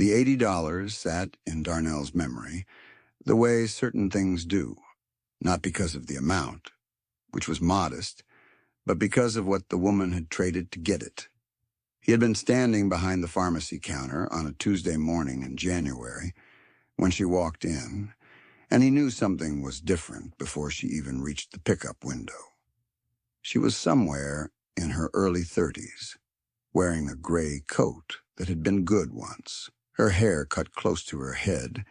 The $80 sat in Darnell's memory the way certain things do, not because of the amount, which was modest, but because of what the woman had traded to get it. He had been standing behind the pharmacy counter on a Tuesday morning in January when she walked in, and he knew something was different before she even reached the pickup window. She was somewhere in her early 30s, wearing a gray coat that had been good once, her hair cut close to her head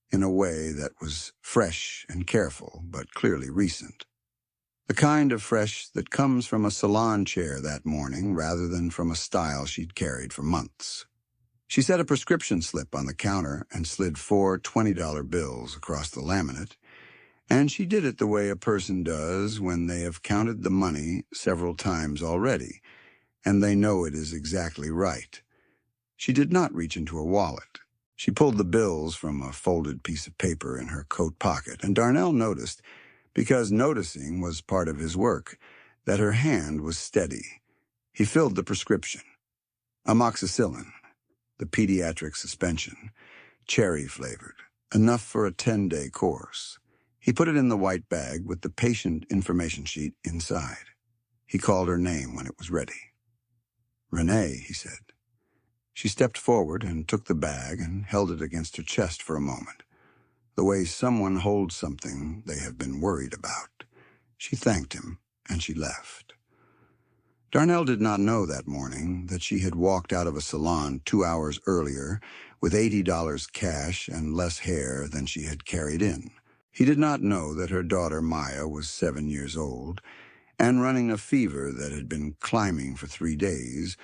in a way that was fresh and careful, but clearly recent. The kind of fresh that comes from a salon chair that morning rather than from a style she'd carried for months. She set a prescription slip on the counter and slid 4 $20 bills across the laminate, and she did it the way a person does when they have counted the money several times already, and they know it is exactly right. She did not reach into a wallet. She pulled the bills from a folded piece of paper in her coat pocket, and Darnell noticed, because noticing was part of his work, that her hand was steady. He filled the prescription. Amoxicillin, the pediatric suspension, cherry-flavored, enough for a 10-day course. He put it in the white bag with the patient information sheet inside. He called her name when it was ready. "Renee," he said. She stepped forward and took the bag and held it against her chest for a moment, the way someone holds something they have been worried about. She thanked him, and she left. Darnell did not know that morning that she had walked out of a salon 2 hours earlier with $80 cash and less hair than she had carried in. He did not know that her daughter Maya was 7 years old and running a fever that had been climbing for 3 days,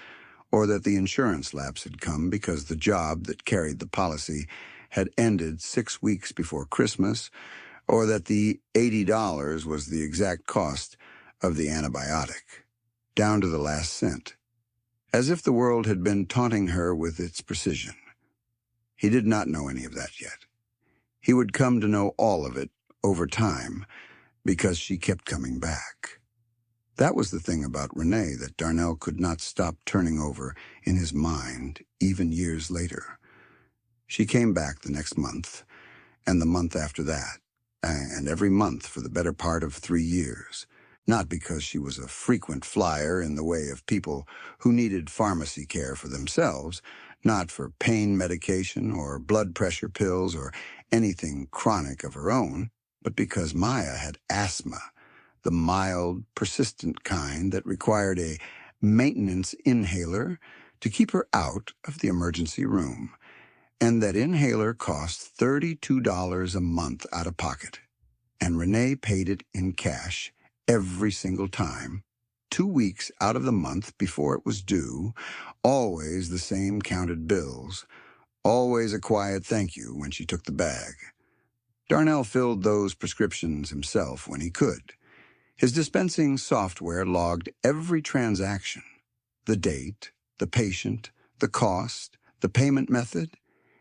or that the insurance lapse had come because the job that carried the policy had ended 6 weeks before Christmas, or that the $80 was the exact cost of the antibiotic, down to the last cent, as if the world had been taunting her with its precision. He did not know any of that yet. He would come to know all of it over time, because she kept coming back. That was the thing about Renee that Darnell could not stop turning over in his mind, even years later. She came back the next month, and the month after that, and every month for the better part of 3 years, not because she was a frequent flyer in the way of people who needed pharmacy care for themselves, not for pain medication or blood pressure pills or anything chronic of her own, but because Maya had asthma, the mild, persistent kind that required a maintenance inhaler to keep her out of the emergency room, and that inhaler cost $32 a month out of pocket, and Renee paid it in cash every single time, 2 weeks out of the month before it was due, always the same counted bills, always a quiet thank you when she took the bag. Darnell filled those prescriptions himself when he could. His dispensing software logged every transaction, the date, the patient, the cost, the payment method.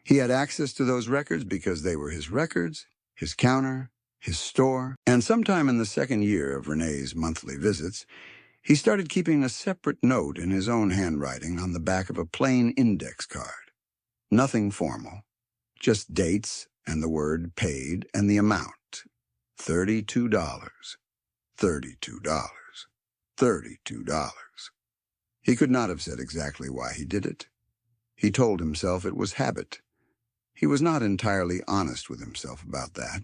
He had access to those records because they were his records, his counter, his store, and sometime in the second year of Renee's monthly visits, he started keeping a separate note in his own handwriting on the back of a plain index card. Nothing formal, just dates and the word paid and the amount, $32. $32. $32. He could not have said exactly why he did it. He told himself it was habit. He was not entirely honest with himself about that.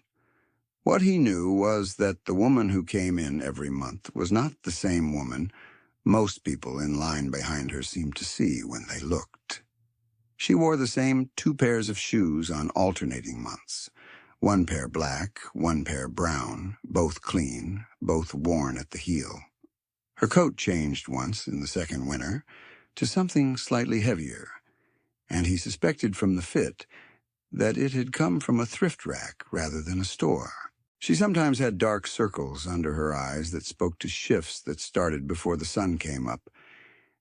What he knew was that the woman who came in every month was not the same woman most people in line behind her seemed to see when they looked. She wore the same 2 pairs of shoes on alternating months, 1 pair black, 1 pair brown, both clean, both worn at the heel. Her coat changed once in the second winter to something slightly heavier, and he suspected from the fit that it had come from a thrift rack rather than a store. She sometimes had dark circles under her eyes that spoke to shifts that started before the sun came up,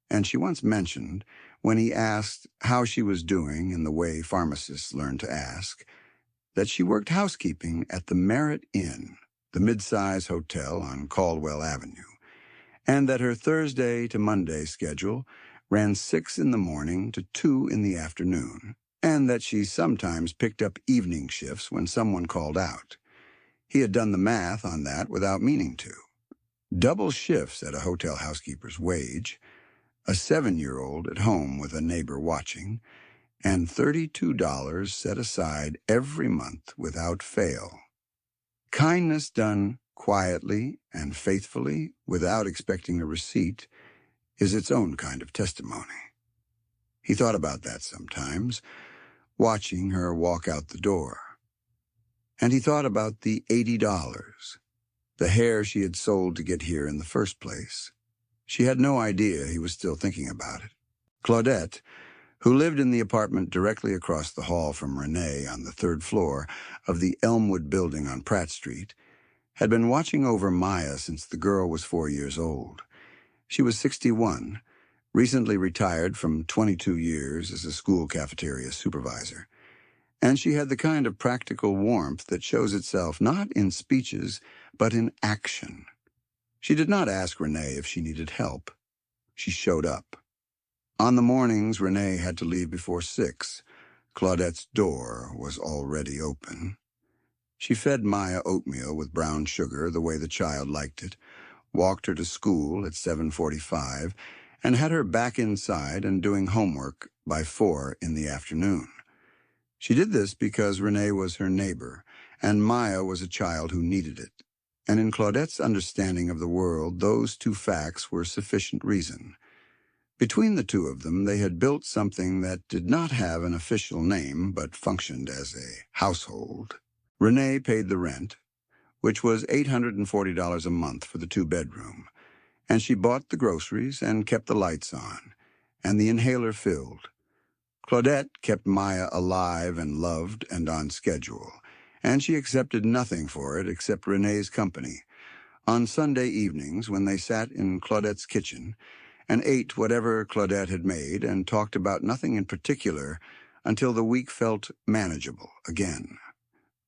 and she once mentioned, when he asked how she was doing in the way pharmacists learn to ask, that she worked housekeeping at the Merit Inn, the mid-size hotel on Caldwell Avenue, and that her Thursday to Monday schedule ran 6 in the morning to 2 in the afternoon, and that she sometimes picked up evening shifts when someone called out. He had done the math on that without meaning to. Double shifts at a hotel housekeeper's wage, a 7-year-old at home with a neighbor watching, and $32 set aside every month without fail. Kindness done quietly and faithfully without expecting a receipt is its own kind of testimony. He thought about that sometimes, watching her walk out the door. And he thought about the $80, the hair she had sold to get here in the first place. She had no idea he was still thinking about it. Claudette, who lived in the apartment directly across the hall from Renee on the 3rd floor of the Elmwood building on Pratt Street, had been watching over Maya since the girl was 4 years old. She was 61, recently retired from 22 years as a school cafeteria supervisor, and she had the kind of practical warmth that shows itself not in speeches, but in action. She did not ask Renee if she needed help. She showed up. On the mornings Renee had to leave before 6, Claudette's door was already open. She fed Maya oatmeal with brown sugar the way the child liked it, walked her to school at 7:45, and had her back inside and doing homework by 4 in the afternoon. She did this because Renee was her neighbor, and Maya was a child who needed it. And in Claudette's understanding of the world, those two facts were sufficient reason. Between the two of them, they had built something that did not have an official name, but functioned as a household. Renee paid the rent, which was $840 a month for the 2-bedroom, and she bought the groceries and kept the lights on, and the inhaler filled. Claudette kept Maya alive and loved and on schedule, and she accepted nothing for it except Renee's company. On Sunday evenings, when they sat in Claudette's kitchen and ate whatever Claudette had made and talked about nothing in particular until the week felt manageable again.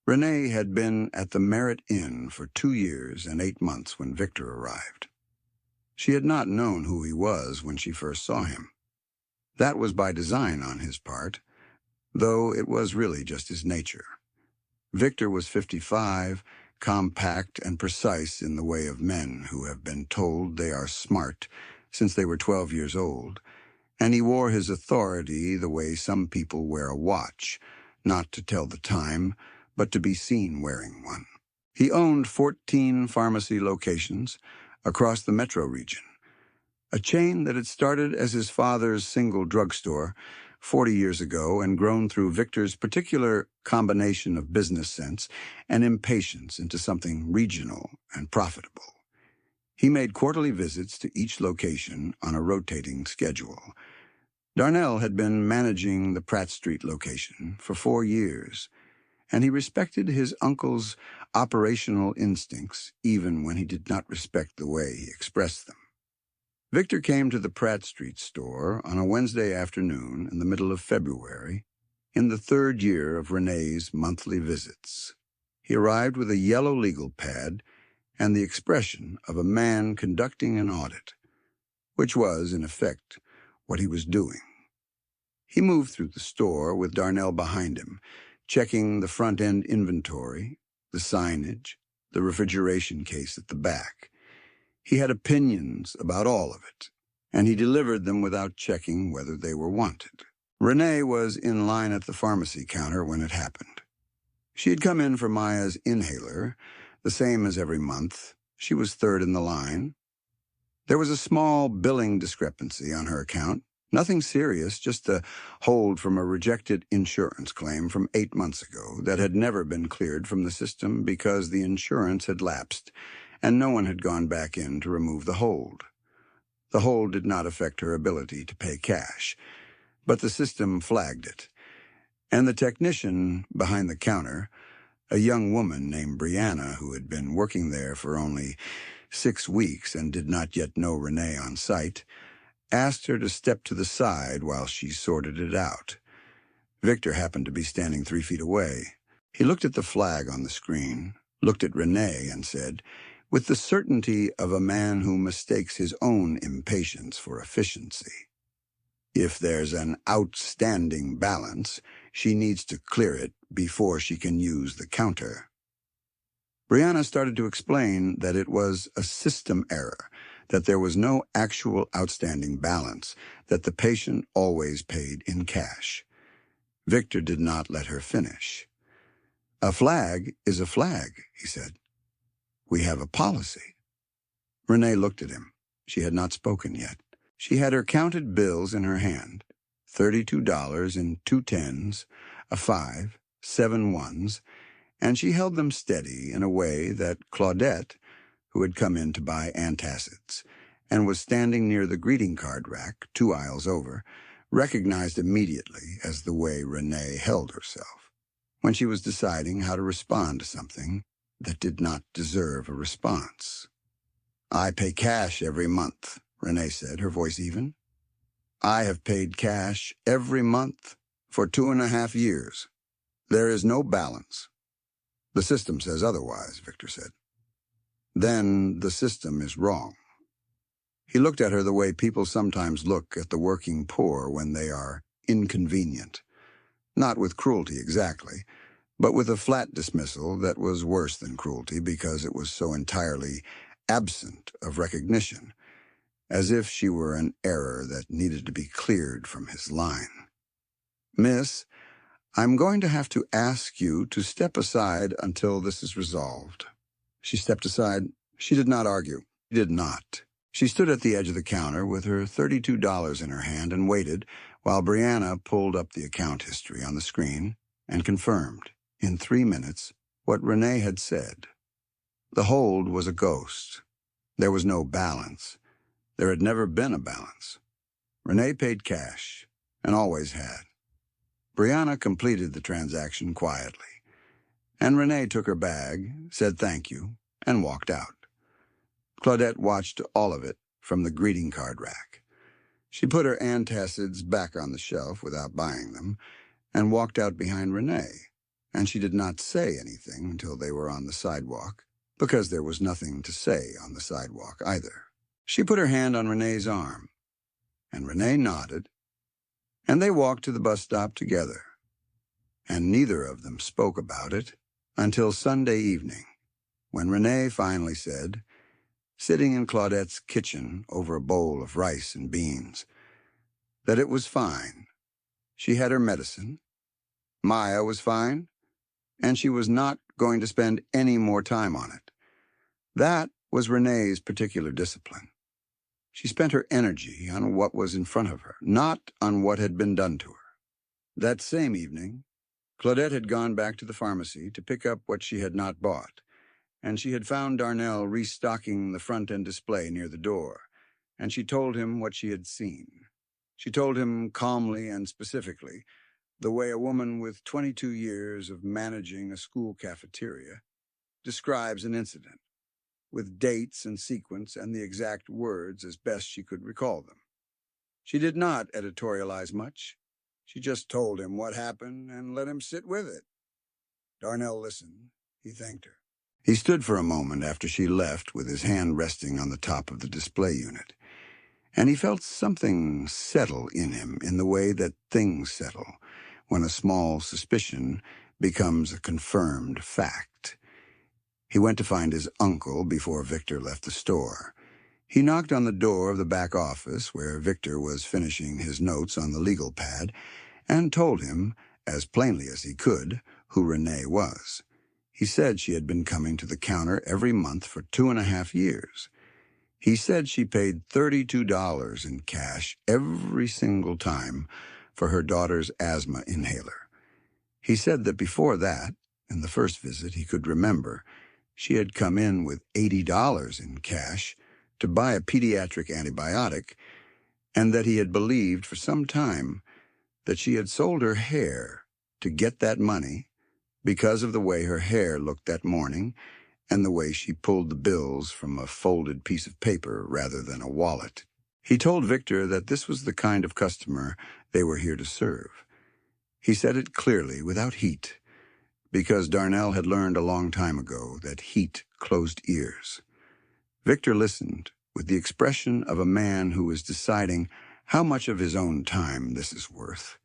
Renee had been at the Merit Inn for 2 years and 8 months when Victor arrived. She had not known who he was when she first saw him. That was by design on his part, though it was really just his nature. Victor was 55, compact and precise in the way of men who have been told they are smart since they were 12 years old, and he wore his authority the way some people wear a watch, not to tell the time, but to be seen wearing one. He owned 14 pharmacy locations across the metro region, a chain that had started as his father's single drugstore 40 years ago and grown through Victor's particular combination of business sense and impatience into something regional and profitable. He made quarterly visits to each location on a rotating schedule. Darnell had been managing the Pratt Street location for 4 years, and he respected his uncle's operational instincts even when he did not respect the way he expressed them. Victor came to the Pratt Street store on a Wednesday afternoon in the middle of February, in the 3rd year of Renee's monthly visits. He arrived with a yellow legal pad and the expression of a man conducting an audit, which was, in effect, what he was doing. He moved through the store with Darnell behind him, checking the front-end inventory, the signage, the refrigeration case at the back. He had opinions about all of it, and he delivered them without checking whether they were wanted. Renee was in line at the pharmacy counter when it happened. She had come in for Maya's inhaler, the same as every month. She was 3rd in the line. There was a small billing discrepancy on her account. Nothing serious, just a hold from a rejected insurance claim from 8 months ago that had never been cleared from the system because the insurance had lapsed and no one had gone back in to remove the hold. The hold did not affect her ability to pay cash, but the system flagged it, and the technician behind the counter, a young woman named Brianna who had been working there for only 6 weeks and did not yet know Renee on sight, asked her to step to the side while she sorted it out. Victor happened to be standing 3 feet away. He looked at the flag on the screen, looked at Renee, and said, with the certainty of a man who mistakes his own impatience for efficiency, "If there's an outstanding balance, She needs to clear it before she can use the counter. Brianna started to explain that it was a system error, that there was no actual outstanding balance, that the patient always paid in cash. Victor did not let her finish. "A flag is a flag," he said. "We have a policy." Renee looked at him. She had not spoken yet. She had her counted bills in her hand, $32 in 2 tens, a 5, 7 ones, and she held them steady in a way that Claudette, who had come in to buy antacids and was standing near the greeting card rack 2 aisles over, recognized immediately as the way Renee held herself when she was deciding how to respond to something that did not deserve a response. "I pay cash every month," Renee said, her voice even. "I have paid cash every month for 2.5 years. There is no balance." "The system says otherwise," Victor said. "Then the system is wrong." He looked at her the way people sometimes look at the working poor when they are inconvenient. Not with cruelty exactly, but with a flat dismissal that was worse than cruelty because it was so entirely absent of recognition, as if she were an error that needed to be cleared from his line. "Miss, I'm going to have to ask you to step aside until this is resolved." She stepped aside. She did not argue. She did not. She stood at the edge of the counter with her $32 in her hand and waited while Brianna pulled up the account history on the screen and confirmed, in 3 minutes, what Renee had said. The hold was a ghost. There was no balance. There had never been a balance. Renee paid cash, and always had. Brianna completed the transaction quietly, and Renee took her bag, said thank you, and walked out. Claudette watched all of it from the greeting card rack. She put her antacids back on the shelf without buying them, and walked out behind Renee, and she did not say anything until they were on the sidewalk, because there was nothing to say on the sidewalk either. She put her hand on Renee's arm, and Renee nodded, and they walked to the bus stop together, and neither of them spoke about it until Sunday evening, when Renee finally said, sitting in Claudette's kitchen over a bowl of rice and beans, that it was fine. She had her medicine. Maya was fine, and she was not going to spend any more time on it. That was Renee's particular discipline. She spent her energy on what was in front of her, not on what had been done to her. That same evening, Claudette had gone back to the pharmacy to pick up what she had not bought, and she had found Darnell restocking the front-end display near the door, and she told him what she had seen. She told him calmly and specifically, the way a woman with 22 years of managing a school cafeteria describes an incident, with dates and sequence and the exact words as best she could recall them. She did not editorialize much. She just told him what happened and let him sit with it. Darnell listened. He thanked her. He stood for a moment after she left with his hand resting on the top of the display unit, and he felt something settle in him in the way that things settle when a small suspicion becomes a confirmed fact. He went to find his uncle before Victor left the store. He knocked on the door of the back office where Victor was finishing his notes on the legal pad and told him, as plainly as he could, who Renee was. He said she had been coming to the counter every month for 2.5 years. He said she paid $32 in cash every single time for her daughter's asthma inhaler. He said that before that, in the first visit he could remember, she had come in with $80 in cash to buy a pediatric antibiotic, and that he had believed for some time that she had sold her hair to get that money because of the way her hair looked that morning and the way she pulled the bills from a folded piece of paper rather than a wallet. He told Victor that this was the kind of customer they were here to serve. He said it clearly, without heat, because Darnell had learned a long time ago that heat closed ears. Victor listened with the expression of a man who is deciding how much of his own time this is worth,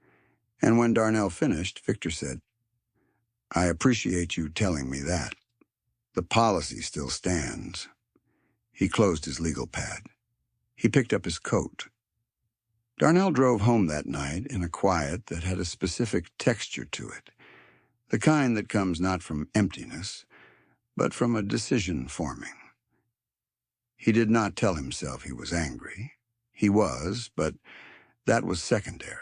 And when Darnell finished, Victor said, "I appreciate you telling me that. The policy still stands." He closed his legal pad. He picked up his coat. Darnell drove home that night in a quiet that had a specific texture to it, the kind that comes not from emptiness, but from a decision forming. He did not tell himself he was angry. He was, but that was secondary.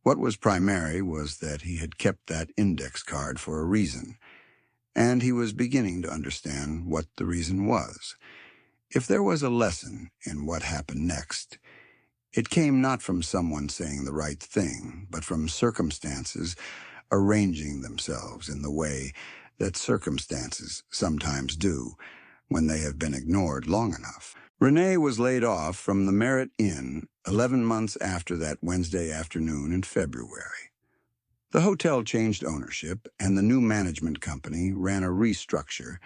What was primary was that he had kept that index card for a reason, and he was beginning to understand what the reason was. If there was a lesson in what happened next, it came not from someone saying the right thing, but from circumstances arranging themselves in the way that circumstances sometimes do when they have been ignored long enough. Renee was laid off from the Merit Inn 11 months after that Wednesday afternoon in February. The hotel changed ownership, and the new management company ran a restructure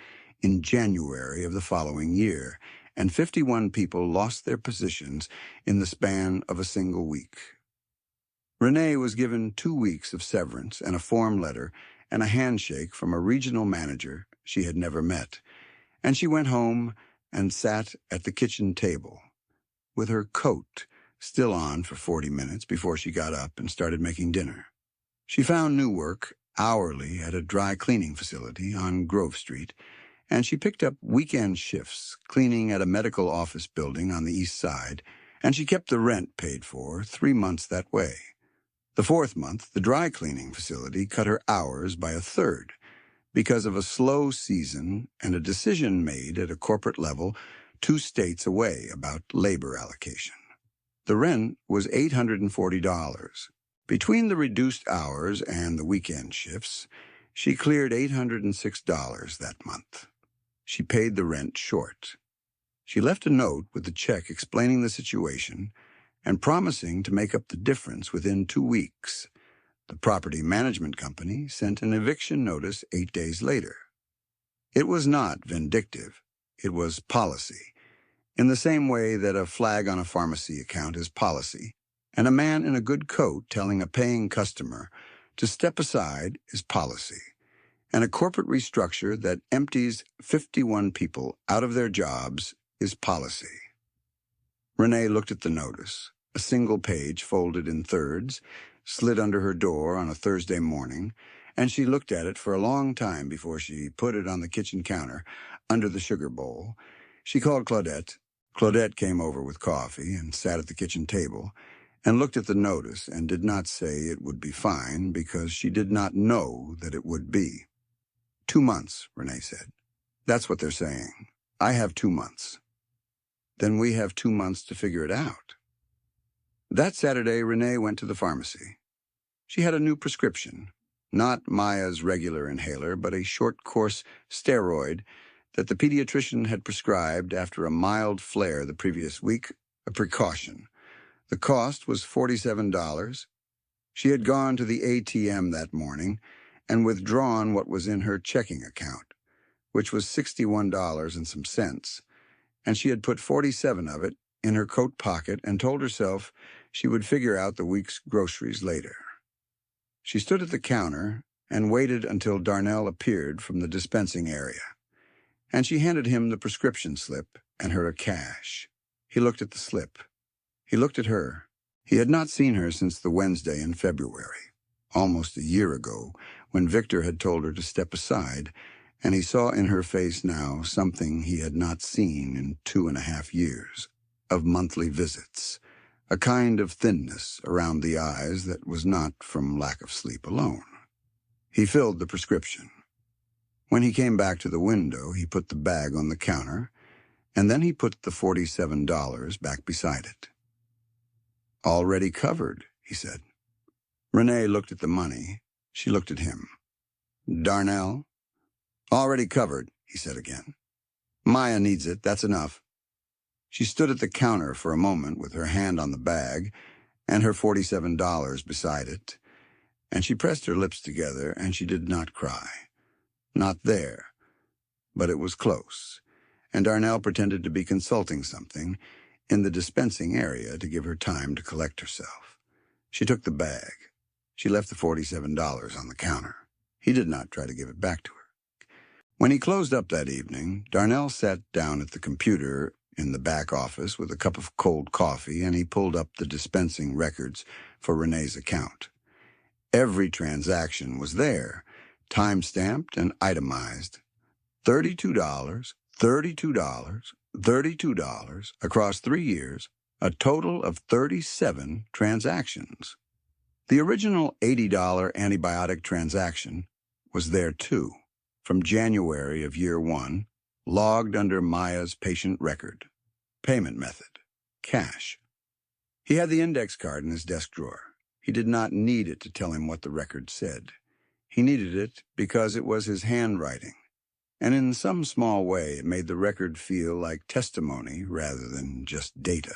in January of the following year, and 51 people lost their positions in the span of a single week. Renee was given 2 weeks of severance and a form letter and a handshake from a regional manager she had never met, and she went home and sat at the kitchen table, with her coat still on for 40 minutes before she got up and started making dinner. She found new work hourly at a dry cleaning facility on Grove Street, and she picked up weekend shifts cleaning at a medical office building on the east side, and she kept the rent paid for 3 months that way. The 4th month, the dry cleaning facility cut her hours by a third, because of a slow season and a decision made at a corporate level 2 states away about labor allocation. The rent was $840. Between the reduced hours and the weekend shifts, she cleared $806 that month. She paid the rent short. She left a note with the check explaining the situation and promising to make up the difference within 2 weeks. The property management company sent an eviction notice 8 days later. It was not vindictive. It was policy, in the same way that a flag on a pharmacy account is policy, and a man in a good coat telling a paying customer to step aside is policy, and a corporate restructure that empties 51 people out of their jobs is policy. Renee looked at the notice, a single page folded in thirds, slid under her door on a Thursday morning, and she looked at it for a long time before she put it on the kitchen counter under the sugar bowl. She called Claudette. Claudette came over with coffee and sat at the kitchen table and looked at the notice and did not say it would be fine because she did not know that it would be. 2 months, Renee said. That's what they're saying. I have 2 months. Then we have 2 months to figure it out. That Saturday, Renee went to the pharmacy. She had a new prescription, not Maya's regular inhaler, but a short-course steroid that the pediatrician had prescribed after a mild flare the previous week, a precaution. The cost was $47. She had gone to the ATM that morning and withdrawn what was in her checking account, which was $61 and some cents, and she had put 47 of it in her coat pocket and told herself she would figure out the week's groceries later. She stood at the counter and waited until Darnell appeared from the dispensing area, and she handed him the prescription slip and her a cash. He looked at the slip. He looked at her. He had not seen her since the Wednesday in February, almost a year ago, when Victor had told her to step aside, and he saw in her face now something he had not seen in 2.5 years, of monthly visits, a kind of thinness around the eyes that was not from lack of sleep alone. He filled the prescription. When he came back to the window, he put the bag on the counter, and then he put the $47 back beside it. "Already covered," he said. Renee looked at the money. She looked at him. "Darnell?" "Already covered," he said again. "Maya needs it, that's enough." She stood at the counter for a moment with her hand on the bag and her $47 beside it, and she pressed her lips together, and she did not cry. Not there, but it was close, and Darnell pretended to be consulting something in the dispensing area to give her time to collect herself. She took the bag. She left the $47 on the counter. He did not try to give it back to her. When he closed up that evening, Darnell sat down at the computer in the back office with a cup of cold coffee, and he pulled up the dispensing records for Renee's account. Every transaction was there, time-stamped and itemized. $32, $32, $32 across 3 years, a total of 37 transactions. The original $80 antibiotic transaction was there too, from January of year 1, logged under Maya's patient record. Payment method: cash. He had the index card in his desk drawer. He did not need it to tell him what the record said. He needed it because it was his handwriting, and in some small way it made the record feel like testimony rather than just data.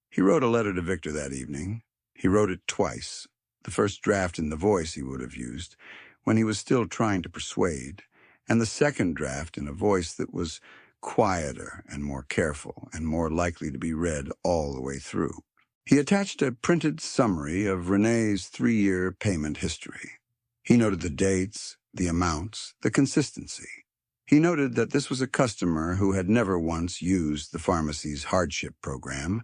He wrote a letter to Victor that evening. He wrote it twice, the first draft in the voice he would have used when he was still trying to persuade, and the second draft in a voice that was quieter and more careful and more likely to be read all the way through. He attached a printed summary of Renee's 3-year payment history. He noted the dates, the amounts, the consistency. He noted that this was a customer who had never once used the pharmacy's hardship program,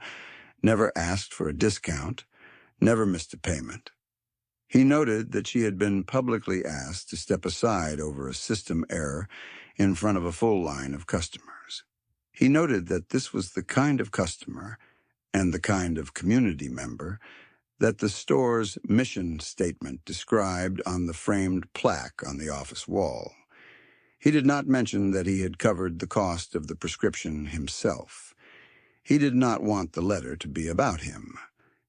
never asked for a discount, never missed a payment. He noted that she had been publicly asked to step aside over a system error in front of a full line of customers. He noted that this was the kind of customer and the kind of community member that the store's mission statement described on the framed plaque on the office wall. He did not mention that he had covered the cost of the prescription himself. He did not want the letter to be about him.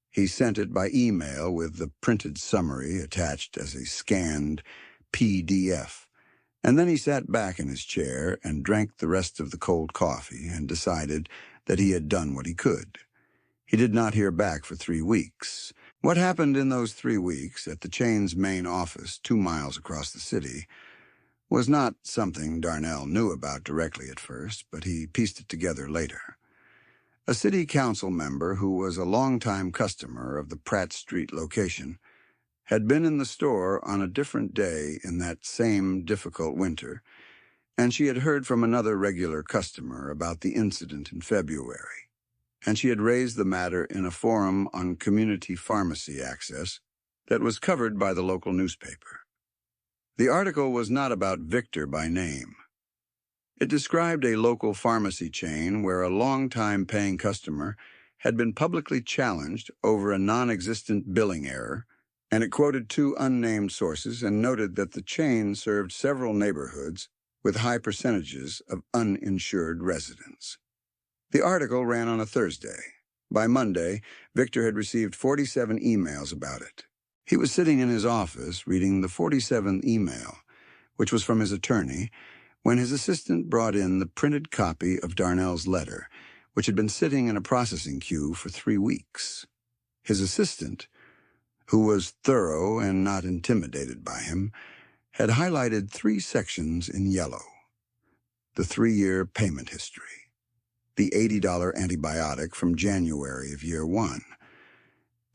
He sent it by email with the printed summary attached as a scanned PDF. And then he sat back in his chair and drank the rest of the cold coffee and decided that he had done what he could. He did not hear back for 3 weeks. What happened in those 3 weeks at the chain's main office 2 miles across the city was not something Darnell knew about directly at first, but he pieced it together later. A city council member who was a longtime customer of the Pratt Street location had been in the store on a different day in that same difficult winter, and she had heard from another regular customer about the incident in February, and she had raised the matter in a forum on community pharmacy access that was covered by the local newspaper. The article was not about Victor by name. It described a local pharmacy chain where a long-time paying customer had been publicly challenged over a non-existent billing error, and it quoted 2 unnamed sources and noted that the chain served several neighborhoods with high percentages of uninsured residents. The article ran on a Thursday. By Monday, Victor had received 47 emails about it. He was sitting in his office reading the 47th email, which was from his attorney, when his assistant brought in the printed copy of Darnell's letter, which had been sitting in a processing queue for 3 weeks. His assistant, who was thorough and not intimidated by him, had highlighted 3 sections in yellow: the 3-year payment history, the $80 antibiotic from January of year 1,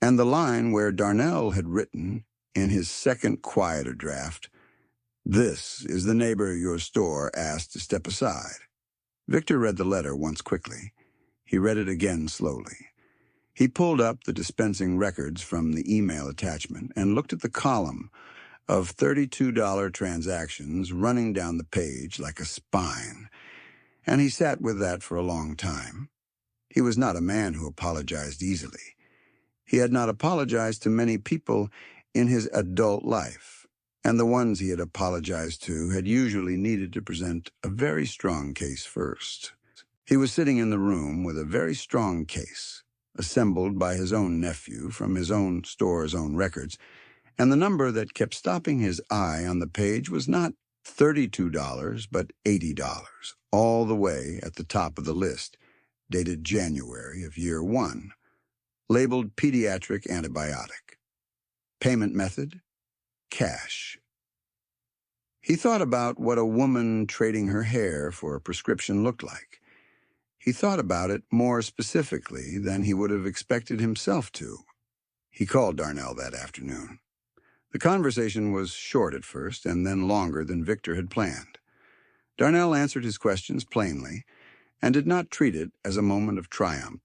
and the line where Darnell had written, in his second quieter draft, "This is the neighbor your store asked to step aside." Victor read the letter once quickly. He read it again slowly. He pulled up the dispensing records from the email attachment and looked at the column of $32 transactions running down the page like a spine, and he sat with that for a long time. He was not a man who apologized easily. He had not apologized to many people in his adult life, and the ones he had apologized to had usually needed to present a very strong case first. He was sitting in the room with a very strong case, assembled by his own nephew from his own store's own records, and the number that kept stopping his eye on the page was not $32, but $80, all the way at the top of the list, dated January of year 1, labeled pediatric antibiotic. Payment method: cash. He thought about what a woman trading her hair for a prescription looked like. He thought about it more specifically than he would have expected himself to. He called Darnell that afternoon. The conversation was short at first, and then longer than Victor had planned. Darnell answered his questions plainly, and did not treat it as a moment of triumph,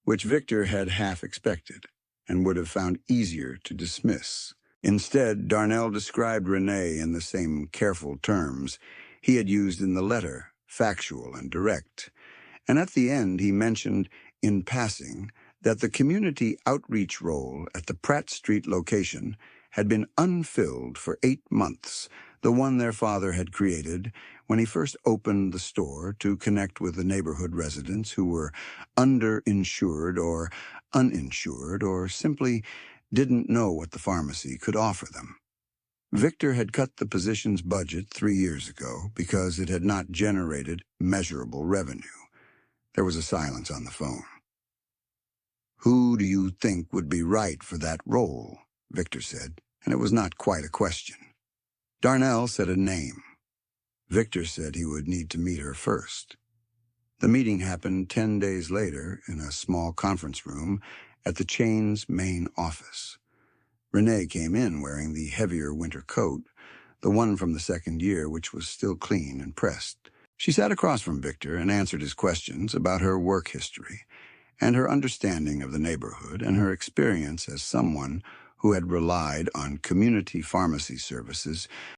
which Victor had half expected, and would have found easier to dismiss. Instead, Darnell described Renee in the same careful terms he had used in the letter, factual and direct, and at the end he mentioned, in passing, that the community outreach role at the Pratt Street location had been unfilled for 8 months, the one their father had created when he first opened the store to connect with the neighborhood residents who were underinsured or uninsured or simply didn't know what the pharmacy could offer them. Victor had cut the position's budget 3 years ago because it had not generated measurable revenue. There was a silence on the phone. "Who do you think would be right for that role?" Victor said, and it was not quite a question. Darnell said a name. Victor said he would need to meet her first. The meeting happened 10 days later in a small conference room at the chain's main office. Renee came in wearing the heavier winter coat, the one from the second year, which was still clean and pressed. She sat across from Victor and answered his questions about her work history and her understanding of the neighborhood and her experience as someone who had relied on community pharmacy services